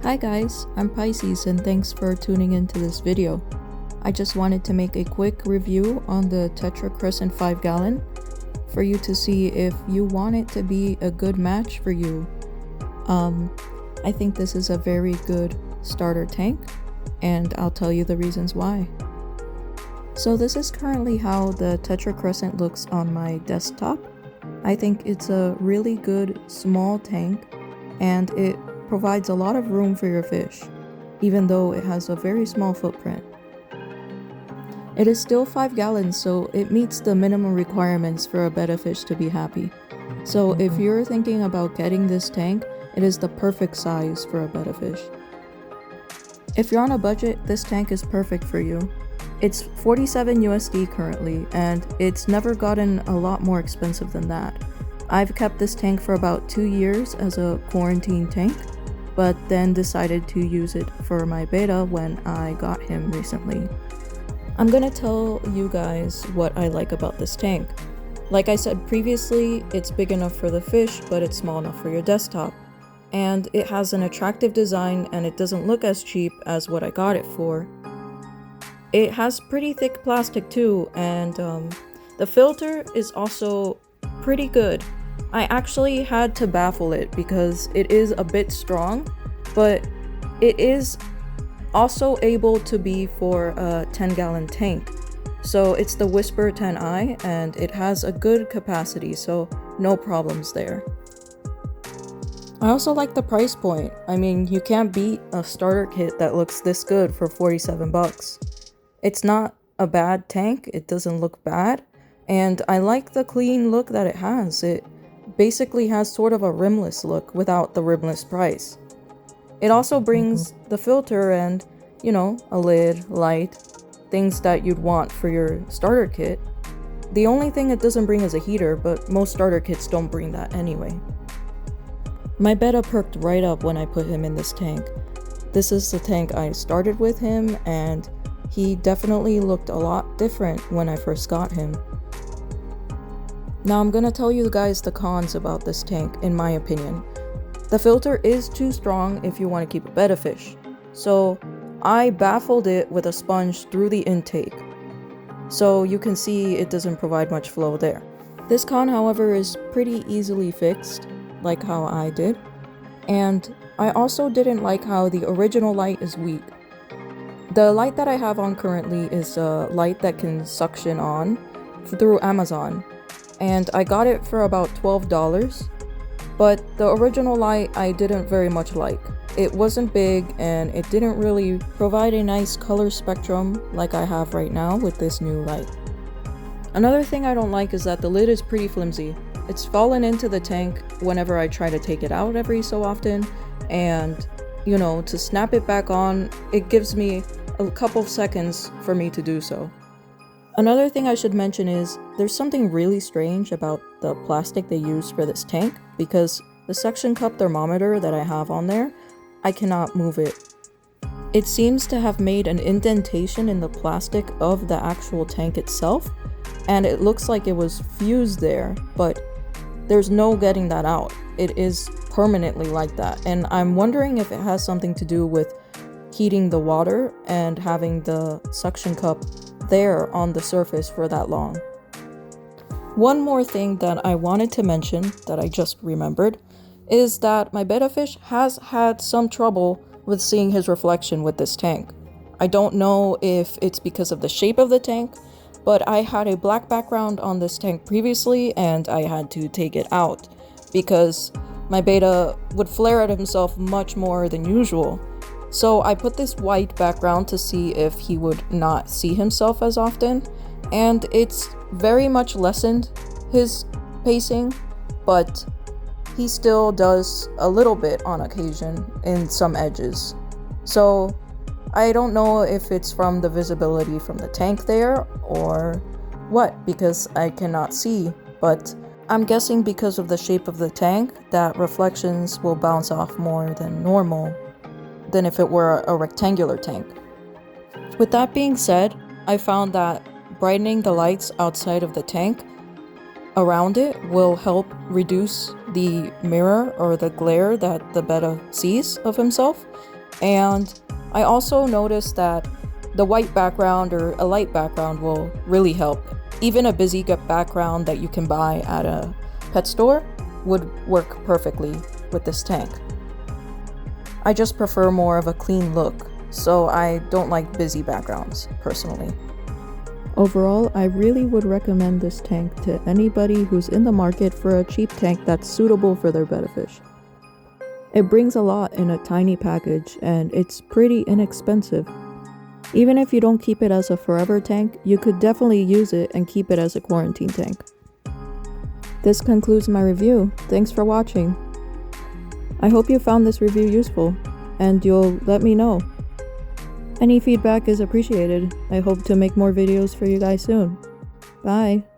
Hi guys, I'm Pisces and thanks for tuning into this video. I just wanted to make a quick review on the Tetra Crescent 5 gallon for you to see if you want it to be a good match for you. I think this is a very good starter tank and I'll tell you the reasons why. So this is currently how the Tetra Crescent looks on my desktop. I think it's a really good small tank and it provides a lot of room for your fish, even though it has a very small footprint. It is still 5 gallons, so it meets the minimum requirements for a betta fish to be happy. So if you're thinking about getting this tank, it is the perfect size for a betta fish. If you're on a budget, this tank is perfect for you. It's 47 USD currently, and it's never gotten a lot more expensive than that. I've kept this tank for about 2 years as a quarantine tank, but then decided to use it for my betta when I got him recently. I'm gonna tell you guys what I like about this tank. Like I said previously, it's big enough for the fish, but it's small enough for your desktop. And it has an attractive design and it doesn't look as cheap as what I got it for. It has pretty thick plastic too, and the filter is also pretty good. I actually had to baffle it because it is a bit strong, but it is also able to be for a 10 gallon tank. So it's the Whisper 10i and it has a good capacity, so no problems there. I also like the price point. I mean, you can't beat a starter kit that looks this good for 47 bucks. It's not a bad tank, it doesn't look bad, and I like the clean look that it has. It basically has sort of a rimless look without the rimless price. It also brings the filter and, you know, a lid, light, things that you'd want for your starter kit. The only thing it doesn't bring is a heater, but most starter kits don't bring that anyway. My betta perked right up when I put him in this tank. This is the tank I started with him, and he definitely looked a lot different when I first got him. Now I'm gonna tell you guys the cons about this tank, in my opinion. The filter is too strong if you want to keep a betta fish, so I baffled it with a sponge through the intake. So you can see it doesn't provide much flow there. This con, however, is pretty easily fixed, like how I did. And I also didn't like how the original light is weak. The light that I have on currently is a light that can suction on through Amazon. And I got it for about $12, but the original light I didn't very much like. It wasn't big and it didn't really provide a nice color spectrum like I have right now with this new light. Another thing I don't like is that the lid is pretty flimsy. It's fallen into the tank whenever I try to take it out every so often, and you know, to snap it back on, it gives me a couple of seconds for me to do so. Another thing I should mention is there's something really strange about the plastic they use for this tank, because the suction cup thermometer that I have on there, I cannot move it. It seems to have made an indentation in the plastic of the actual tank itself, and it looks like it was fused there, but there's no getting that out. It is permanently like that, and I'm wondering if it has something to do with heating the water and having the suction cup there on the surface for that long. One more thing that I wanted to mention that I just remembered is that my betta fish has had some trouble with seeing his reflection with this tank. I don't know if it's because of the shape of the tank, but I had a black background on this tank previously and I had to take it out because my betta would flare at himself much more than usual. So I put this white background to see if he would not see himself as often, and it's very much lessened his pacing, but he still does a little bit on occasion in some edges. So I don't know if it's from the visibility from the tank there or what, because I cannot see, but I'm guessing because of the shape of the tank that reflections will bounce off more than normal than if it were a rectangular tank. With that being said, I found that brightening the lights outside of the tank around it will help reduce the mirror or the glare that the betta sees of himself. And I also noticed that the white background or a light background will really help. Even a busy background that you can buy at a pet store would work perfectly with this tank. I just prefer more of a clean look, so I don't like busy backgrounds personally. Overall, I really would recommend this tank to anybody who's in the market for a cheap tank that's suitable for their betta fish. It brings a lot in a tiny package, and it's pretty inexpensive. Even if you don't keep it as a forever tank, you could definitely use it and keep it as a quarantine tank. This concludes my review. Thanks for watching. I hope you found this review useful, and you'll let me know. Any feedback is appreciated. I hope to make more videos for you guys soon. Bye!